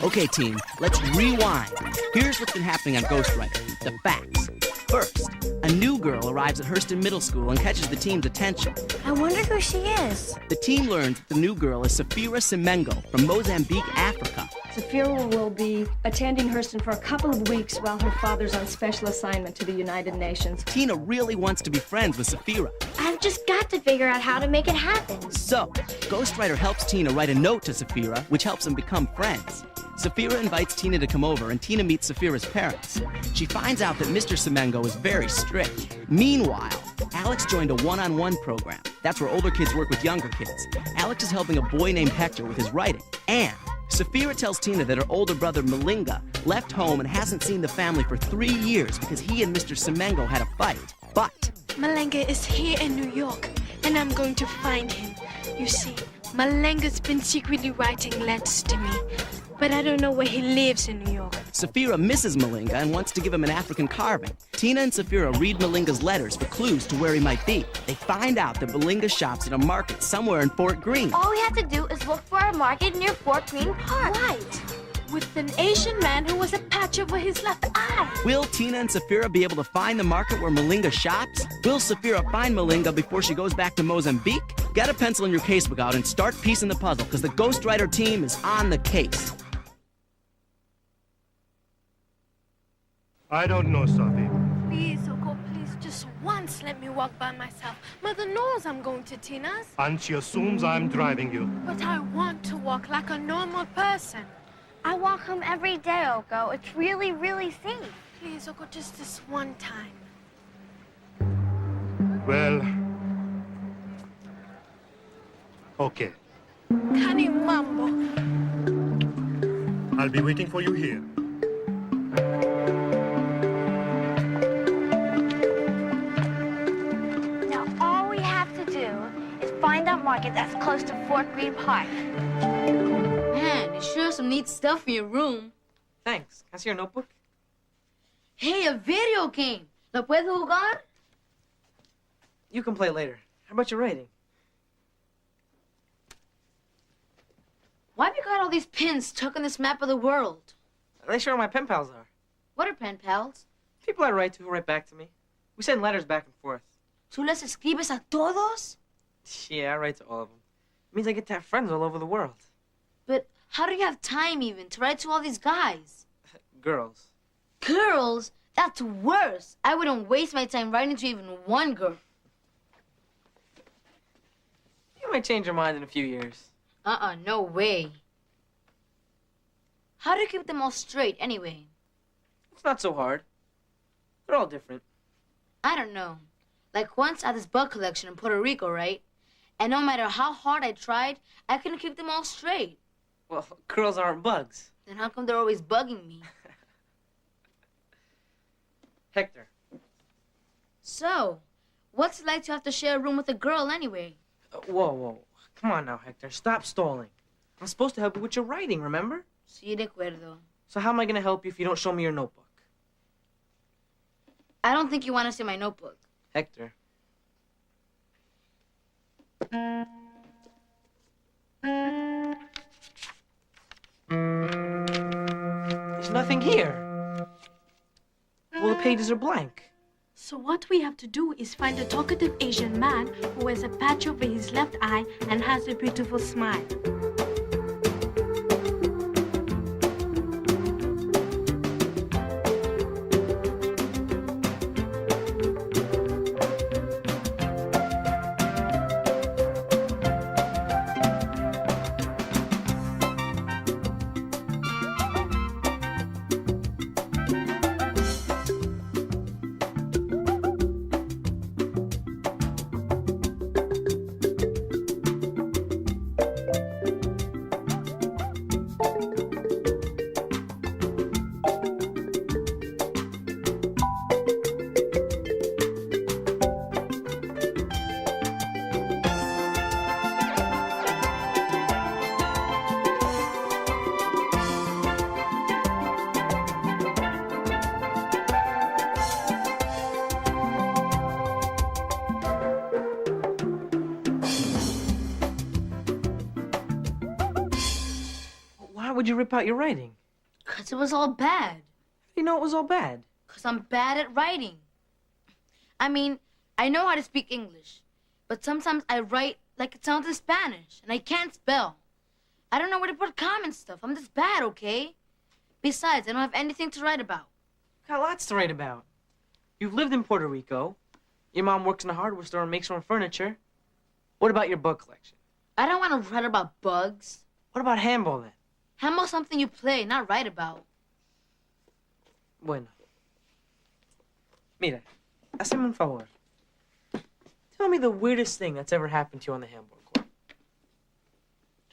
Okay, team, let's rewind. Here's what's been happening on Ghostwriter. The facts. First, a new girl arrives at Hurston Middle School and catches the team's attention. I wonder who she is. The team learns that the new girl is Safira Semengo from Mozambique, Africa. Safira will be attending Hurston for a couple of weeks while her father's on special assignment to the United Nations. Tina really wants to be friends with Safira. I've just got to figure out how to make it happen. So, Ghostwriter helps Tina write a note to Safira, which helps them become friends. Safira invites Tina to come over, and Tina meets Safira's parents. She finds out that Mr. Semengo is very strict. Meanwhile, Alex joined a one-on-one program. That's where older kids work with younger kids. Alex is helping a boy named Hector with his writing. And Safira tells Tina that her older brother, Malinga, left home and hasn't seen the family for 3 years because he and Mr. Semengo had a fight. But Malinga is here in New York, and I'm going to find him. You see, Malinga's been secretly writing letters to me, but I don't know where he lives in New York. Safira misses Malinga and wants to give him an African carving. Tina and Safira read Malinga's letters for clues to where he might be. They find out that Malinga shops at a market somewhere in Fort Greene. All we have to do is look for a market near Fort Greene Park. Right. With an Asian man who was a patch over his left eye. Will Tina and Safira be able to find the market where Malinga shops? Will Safira find Malinga before she goes back to Mozambique? Get a pencil in your casebook out and start piecing the puzzle, because the Ghostwriter team is on the case. I don't know, Safi. Please, Oko, please, just once let me walk by myself. Mother knows I'm going to Tina's. And she assumes I'm driving you. But I want to walk like a normal person. I walk home every day, Oko. It's really, really safe. Please, Oko, just this one time. Well, okay. Kani Mambo. I'll be waiting for you here. Now, all we have to do is find that market that's close to Fort Greene Park. Man, you sure have some neat stuff in your room. Thanks. Can I see your notebook? Hey, a video game. ¿Lo puedes jugar? You can play later. How about your writing? Why have you got all these pins stuck on this map of the world? They sure my pen pals are. What are pen pals? People I write to who write back to me. We send letters back and forth. ¿Tú les escribes a todos? Yeah, I write to all of them. It means I get to have friends all over the world. But how do you have time even to write to all these guys? Girls. Girls? That's worse. I wouldn't waste my time writing to even one girl. You might change your mind in a few years. No way. How do you keep them all straight, anyway? It's not so hard. They're all different. I don't know. Like once I had this bug collection in Puerto Rico, right? And no matter how hard I tried, I couldn't keep them all straight. Well, girls aren't bugs. Then how come they're always bugging me? Hector. So, what's it like to have to share a room with a girl anyway? Whoa. Come on now, Hector. Stop stalling. I'm supposed to help you with your writing, remember? Sí, de acuerdo. So how am I going to help you if you don't show me your notebook? I don't think you want to see my notebook. Hector. There's nothing here. Well, the pages are blank. So what we have to do is find a talkative Asian man who has a patch over his left eye and has a beautiful smile. would you rip out your writing? 'Cause it was all bad. You know it was all bad. 'Cause I'm bad at writing. I mean, I know how to speak English, but sometimes I write like it sounds in Spanish, and I can't spell. I don't know where to put comma and stuff. I'm just bad, okay? Besides, I don't have anything to write about. Got lots to write about. You've lived in Puerto Rico. Your mom works in a hardware store and makes her own furniture. What about your bug collection? I don't want to write about bugs. What about handball, then? Handball's something you play, not write about. Bueno. Mira, hazme un favor. Tell me the weirdest thing that's ever happened to you on the handball court.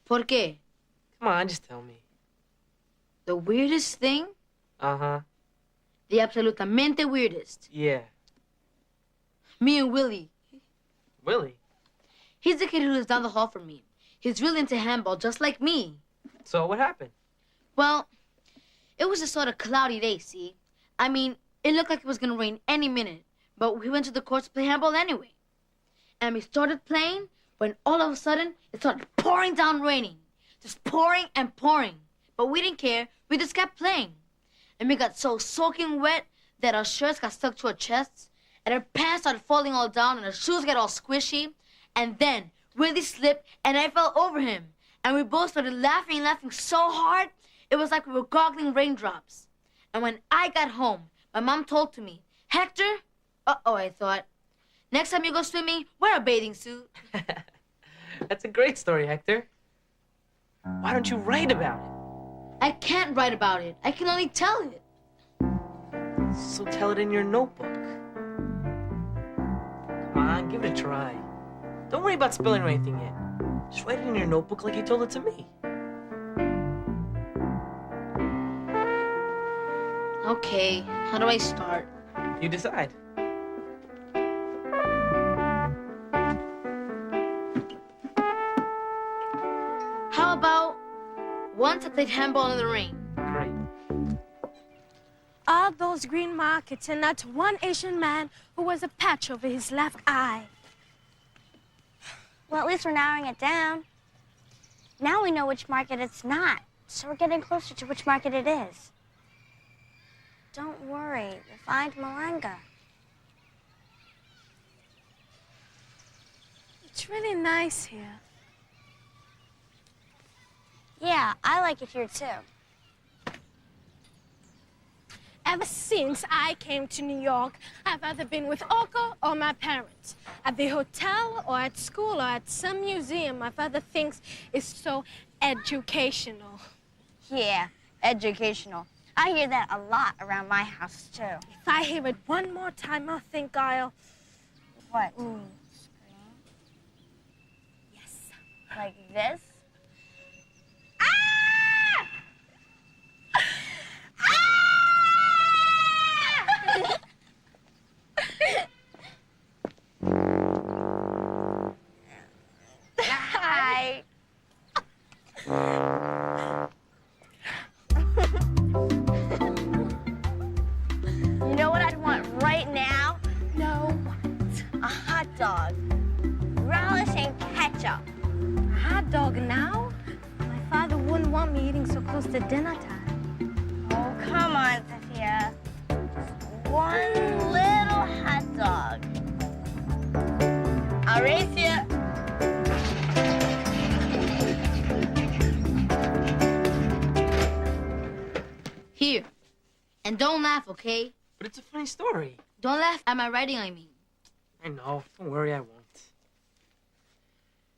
¿Por qué? Come on, just tell me. The weirdest thing? Uh-huh. The absolutamente weirdest. Yeah. Me and Willie. Willie? He's the kid who lives down the hall from me. He's really into handball, just like me. So what happened? Well, it was a sort of cloudy day, see? I mean, it looked like it was going to rain any minute, but we went to the courts to play handball anyway. And we started playing when all of a sudden it started pouring down raining. Just pouring and pouring. But we didn't care. We just kept playing. And we got so soaking wet that our shirts got stuck to our chests, and our pants started falling all down, and our shoes got all squishy. And then Willie slipped, and I fell over him. And we both started laughing and laughing so hard, it was like we were goggling raindrops. And when I got home, my mom told to me, Hector, uh-oh, I thought, next time you go swimming, wear a bathing suit. That's a great story, Hector. Why don't you write about it? I can't write about it. I can only tell it. So tell it in your notebook. Come on, give it a try. Don't worry about spelling or anything yet. Just write it in your notebook like you told it to me. Okay, how do I start? You decide. How about once I played handball in the rain? Great. All those green markets and that one Asian man who wears a patch over his left eye. Well, at least we're narrowing it down. Now we know which market it's not, so we're getting closer to which market it is. Don't worry, we'll find Malanga. It's really nice here. Yeah, I like it here too. Ever since I came to New York, I've either been with Oko or my parents. At the hotel or at school or at some museum, my father thinks it's so educational. Yeah, educational. I hear that a lot around my house too. If I hear it one more time, I'll think I'll... What? Scream? Yes. Like this? Hi. You know what I'd want right now? No. A hot dog. Relish and ketchup. A hot dog now? My father wouldn't want me eating so close to dinner time. Oh, come on, Safira. Just one little hot dog. I'll race you. Here. And don't laugh, okay? But it's a funny story. Don't laugh at my writing, I mean. I know. Don't worry, I won't.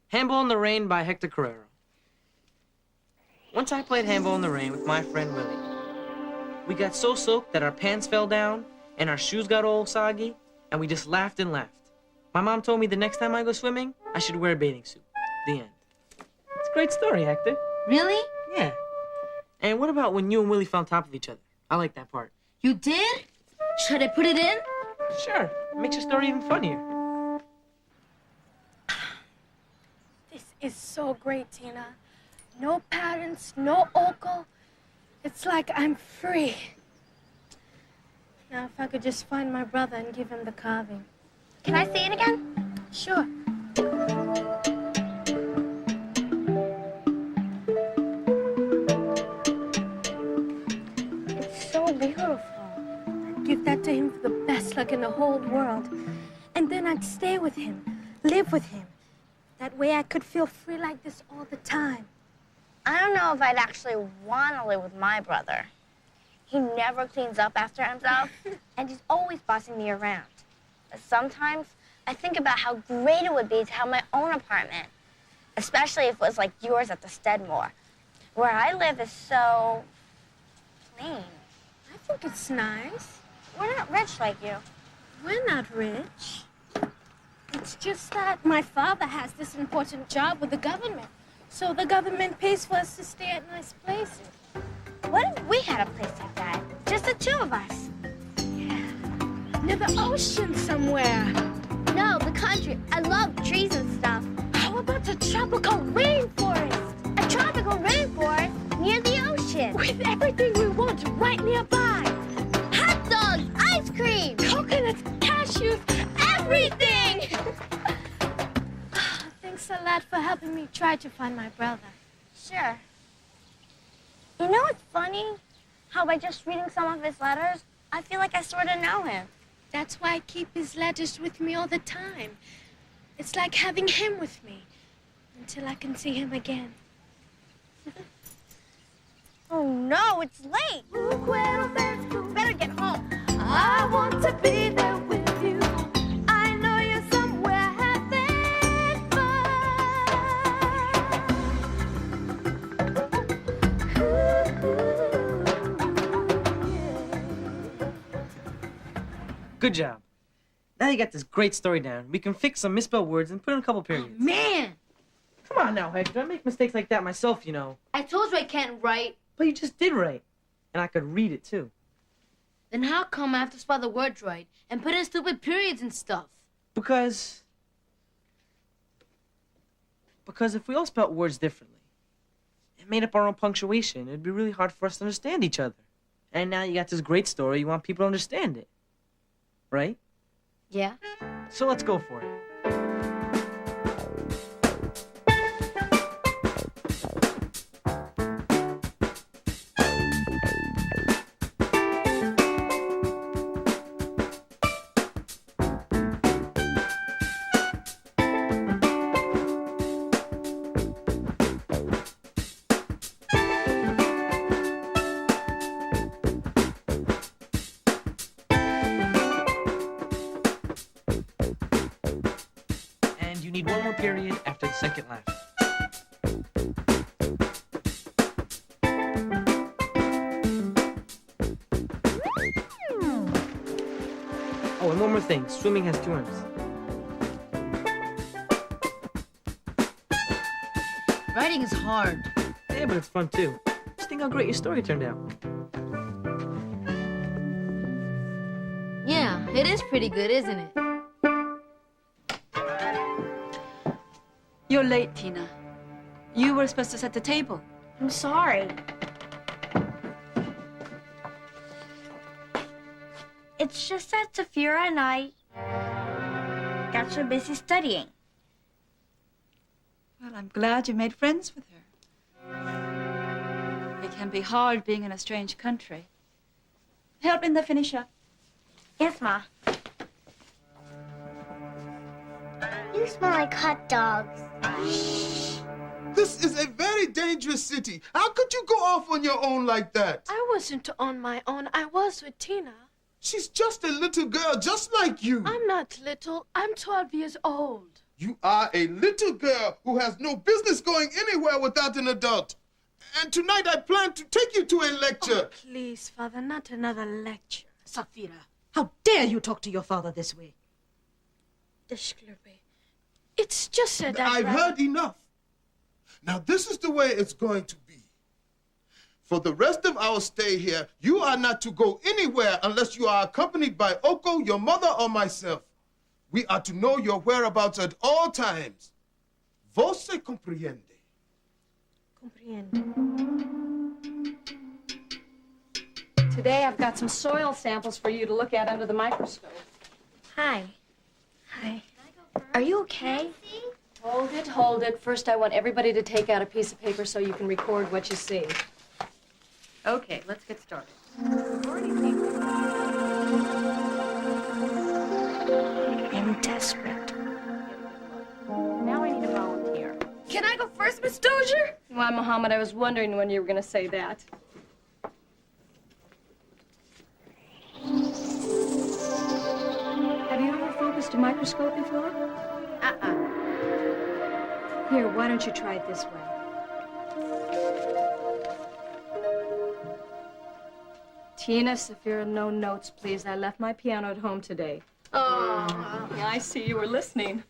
Handball in the Rain by Hector Carrero. Once I played handball in the rain with my friend Willie. We got so soaked that our pants fell down and our shoes got all soggy, and we just laughed and laughed. My mom told me the next time I go swimming, I should wear a bathing suit. The end. It's a great story, Hector. Really? Yeah. And what about when you and Willie fell on top of each other? I like that part. You did? Should I put it in? Sure. It makes your story even funnier. This is so great, Tina. No parents, no Oko. It's like I'm free. Now, if I could just find my brother and give him the carving. Can I see it again? Sure. beautiful. I'd give that to him for the best luck in the whole world. And then I'd stay with him, live with him. That way I could feel free like this all the time. I don't know if I'd actually want to live with my brother. He never cleans up after himself, and he's always bossing me around. But sometimes I think about how great it would be to have my own apartment, especially if it was like yours at the Steadmore. Where I live is so plain. I think it's nice. We're not rich like you. We're not rich. It's just that my father has this important job with the government. So the government pays for us to stay at nice places. What if we had a place like that? Just the two of us. Near the ocean somewhere. No, the country. I love trees and stuff. How about a tropical rainforest? A tropical rainforest near the ocean. With everything we want right nearby. Hot dogs, ice cream. Coconuts, cashews, everything! Thanks a lot for helping me try to find my brother. Sure. You know what's funny? How by just reading some of his letters, I feel like I sort of know him. That's why I keep his letters with me all the time. It's like having him with me until I can see him again. Oh no, it's late. Better get home. I want to be there with you. I know you're somewhere having Good job. Now you got this great story down. We can fix some misspelled words and put in a couple periods. Man! Come on now, Hector. I make mistakes like that myself, you know. I told you I can't write. But you just did write. And I could read it, too. Then how come I have to spell the words right and put in stupid periods and stuff? Because if we all spelt words differently and made up our own punctuation, it'd be really hard for us to understand each other. And now you got this great story, you want people to understand it. Right? Yeah? So let's go for it. You need one more period after the second laugh. Oh, and one more thing. Swimming has two M's. Writing is hard. Yeah, but it's fun too. Just think how great your story turned out. Yeah, it is pretty good, isn't it? You're late, Tina. You were supposed to set the table. I'm sorry. It's just that Safira and I got so busy studying. Well, I'm glad you made friends with her. It can be hard being in a strange country. Help Linda finish up. Yes, Ma. You smell like hot dogs. This is a very dangerous city. How could you go off on your own like that? I wasn't on my own. I was with Tina. She's just a little girl, just like you. I'm not little. I'm 12 years old. You are a little girl who has no business going anywhere without an adult. And tonight I plan to take you to a lecture. Oh, please, Father, not another lecture. Safira, how dare you talk to your father this way? Disclube. It's just that I've heard enough. Now this is the way it's going to be. For the rest of our stay here, you are not to go anywhere unless you are accompanied by Oko, your mother, or myself. We are to know your whereabouts at all times. Você compreende? Comprehend. Today I've got some soil samples for you to look at under the microscope. Hi. Hi. Are you okay? Hold it. First, I want everybody to take out a piece of paper so you can record what you see. Okay, let's get started. I'm desperate. Now I need a volunteer. Can I go first, Miss Dozier? Why, Muhammad, I was wondering when you were going to say that. Have you ever focused a microscope before? Here, why don't you try it this way? Tina, Safira, no notes, please. I left my piano at home today. Oh. Yeah, I see you were listening.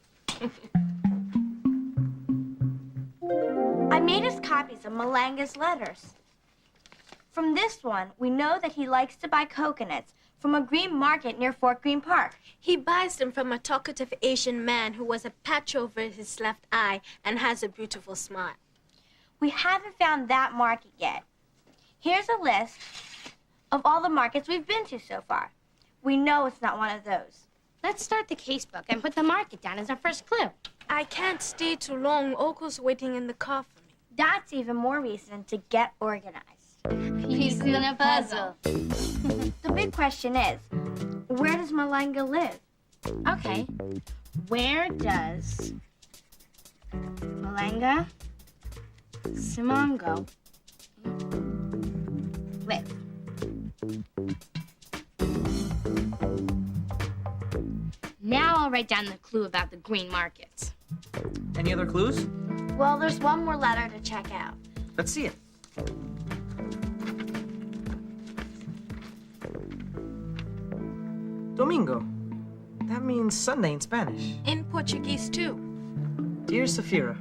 I made us copies of Malanga's letters. From this one, we know that he likes to buy coconuts from a green market near Fort Greene Park. He buys them from a talkative Asian man who has a patch over his left eye and has a beautiful smile. We haven't found that market yet. Here's a list of all the markets we've been to so far. We know it's not one of those. Let's start the casebook and put the market down as our first clue. I can't stay too long. Oko's waiting in the car for me. That's even more reason to get organized. Piece in a puzzle. The big question is, where does Malanga live? Okay. Where does Malanga Simango live? Now I'll write down the clue about the green market. Any other clues? Well, there's one more letter to check out. Let's see it. Domingo. That means Sunday in Spanish. In Portuguese, too. Dear Safira,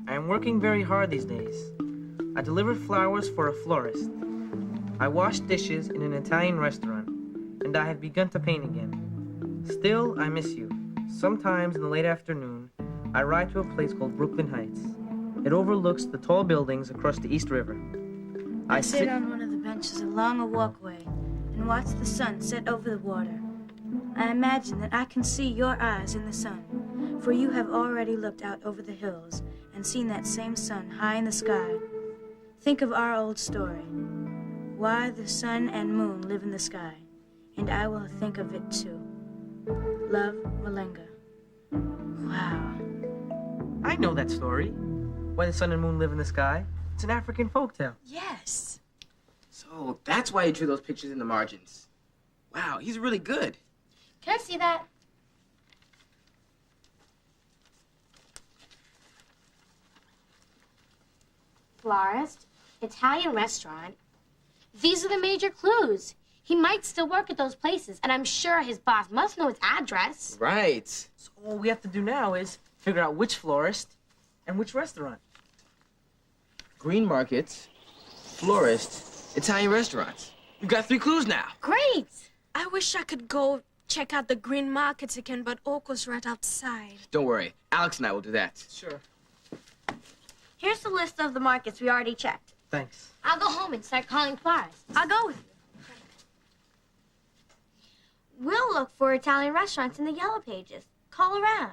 I am working very hard these days. I delivered flowers for a florist. I wash dishes in an Italian restaurant, and I have begun to paint again. Still, I miss you. Sometimes in the late afternoon, I ride to a place called Brooklyn Heights. It overlooks the tall buildings across the East River. I sit on one of the benches along a walkway and watch the sun set over the water. I imagine that I can see your eyes in the sun, for you have already looked out over the hills and seen that same sun high in the sky. Think of our old story, why the sun and moon live in the sky, and I will think of it too. Love, Malanga. Wow. I know that story. Why the sun and moon live in the sky. It's an African folktale. Yes. So that's why he drew those pictures in the margins. Wow, he's really good. Can I see that? Florist, Italian restaurant. These are the major clues. He might still work at those places, and I'm sure his boss must know his address. Right. So all we have to do now is figure out which florist and which restaurant. Green markets, florist, Italian restaurants. We've got 3 clues now. Great! I wish I could go check out the green markets again, but Oko's right outside. Don't worry, Alex and I will do that. Sure. Here's the list of the markets we already checked. Thanks. I'll go home and start calling florists. I'll go with you. We'll look for Italian restaurants in the yellow pages. Call around.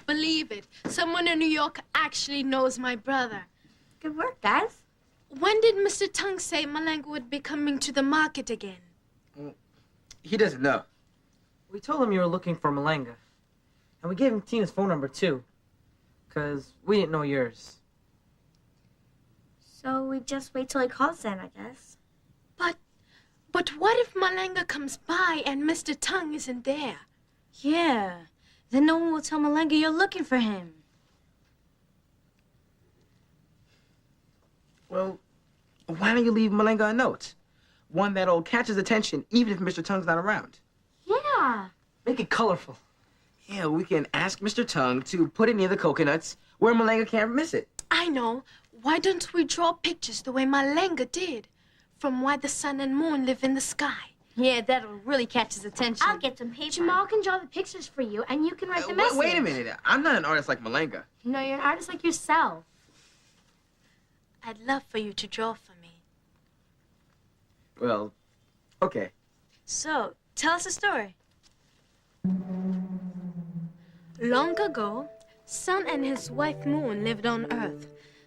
Believe it. Someone in New York actually knows my brother. Good work, guys. When did Mr. Tung say Malanga would be coming to the market again? He doesn't know. We told him you were looking for Malanga. And we gave him Tina's phone number, too. Because we didn't know yours. So we just wait till he calls then, I guess. But what if Malanga comes by and Mr. Tung isn't there? Yeah. Then no one will tell Malenga you're looking for him. Well, why don't you leave Malenga a note? One that'll catch his attention even if Mr. Tongue's not around. Yeah. Make it colorful. Yeah, we can ask Mr. Tongue to put it near the coconuts where Malenga can't miss it. I know. Why don't we draw pictures the way Malenga did? From why the sun and moon live in the sky. Yeah, that'll really catch his attention. I'll get some paper. Jamal can draw the pictures for you, and you can write the message. Wait a minute. I'm not an artist like Malenga. No, you're an artist like yourself. I'd love for you to draw for me. Well, okay. So, tell us a story. Long ago, Sun and his wife Moon lived on Earth,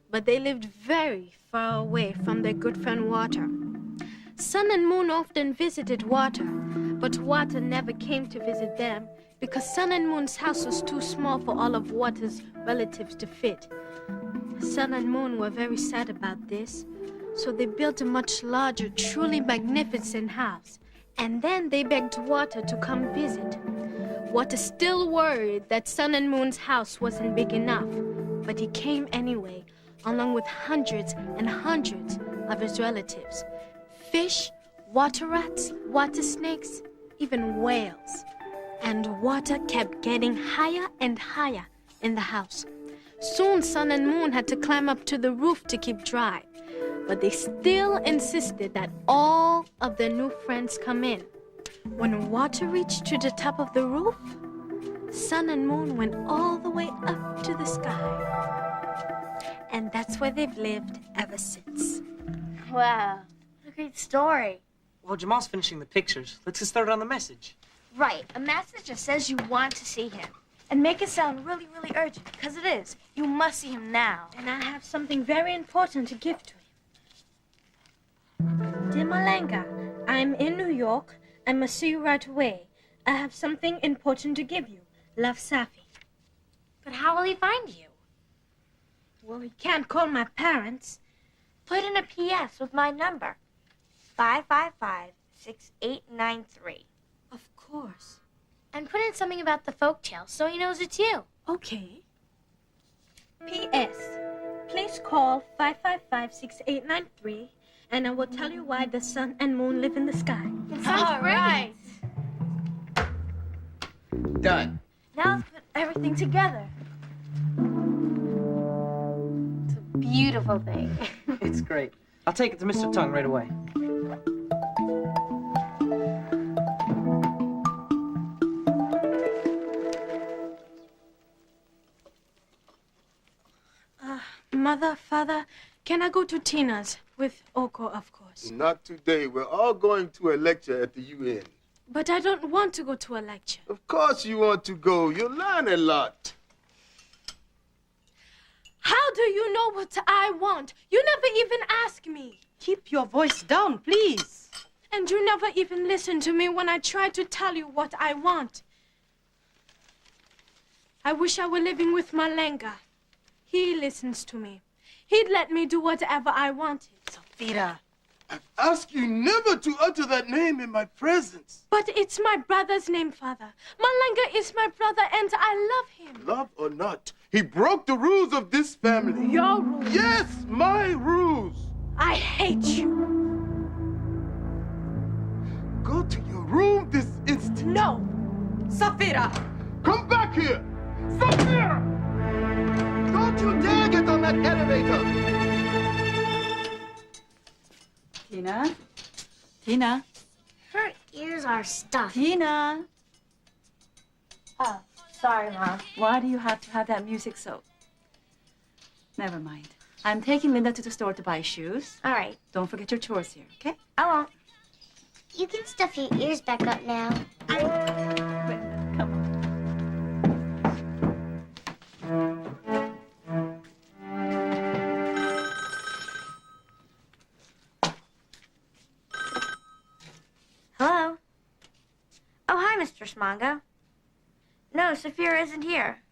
but they lived very far away from their good friend Water. Sun and Moon often visited Water, but Water never came to visit them because Sun and Moon's house was too small for all of Water's relatives to fit. Sun and Moon were very sad about this, so they built a much larger, truly magnificent house, and then they begged Water to come visit. Water still worried that Sun and Moon's house wasn't big enough, but he came anyway, along with hundreds and hundreds of his relatives. Fish, water rats, water snakes, even whales. And Water kept getting higher and higher in the house. Soon Sun and Moon had to climb up to the roof to keep dry, but they still insisted that all of their new friends come in. When Water reached to the top of the roof, Sun and Moon went all the way up to the sky. And that's where they've lived ever since. Wow, what a great story. Well, Jamal's finishing the pictures. Let's get started on the message. Right, a message that says you want to see him. And make it sound really, really urgent, because it is. You must see him now. And I have something very important to give to him. Dear Malenga, I'm in New York. I must see you right away. I have something important to give you. Love, Safi. But how will he find you? Well, he can't call my parents. Put in a PS with my number. 555-6893. Of course. And put in something about the folktale so he knows it's you. Okay. P.S. Please call 555-6893, and I will tell you why the sun and moon live in the sky. It sounds great. Right. Done. Now let's put everything together. It's a beautiful thing. It's great. I'll take it to Mr. Tongue right away. Mother, Father, can I go to Tina's? With Oko, of course. Not today. We're all going to a lecture at the UN. But I don't want to go to a lecture. Of course you want to go. You'll learn a lot. How do you know what I want? You never even ask me. Keep your voice down, please. And you never even listen to me when I try to tell you what I want. I wish I were living with Malenga. He listens to me. He'd let me do whatever I wanted. Safira. I've asked you never to utter that name in my presence. But it's my brother's name, Father. Malenga is my brother, and I love him. Love or not, he broke the rules of this family. Your rules? Yes, my rules. I hate you. Go to your room this instant. No. Safira! Come back here! Safira! Don't you dare get on that elevator! Tina? Tina? Her ears are stuffed. Tina? Oh, sorry, Mom. Why do you have to have that music so? Never mind. I'm taking Linda to the store to buy shoes. All right. Don't forget your chores here, okay? I won't. You can stuff your ears back up now. Come on. Hello? Oh, hi, Mr. Smongo. No, Safira isn't here.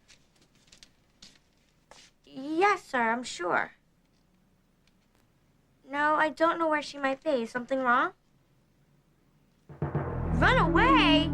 Yes, sir, I'm sure. No, I don't know where she might be. Something wrong? Run away?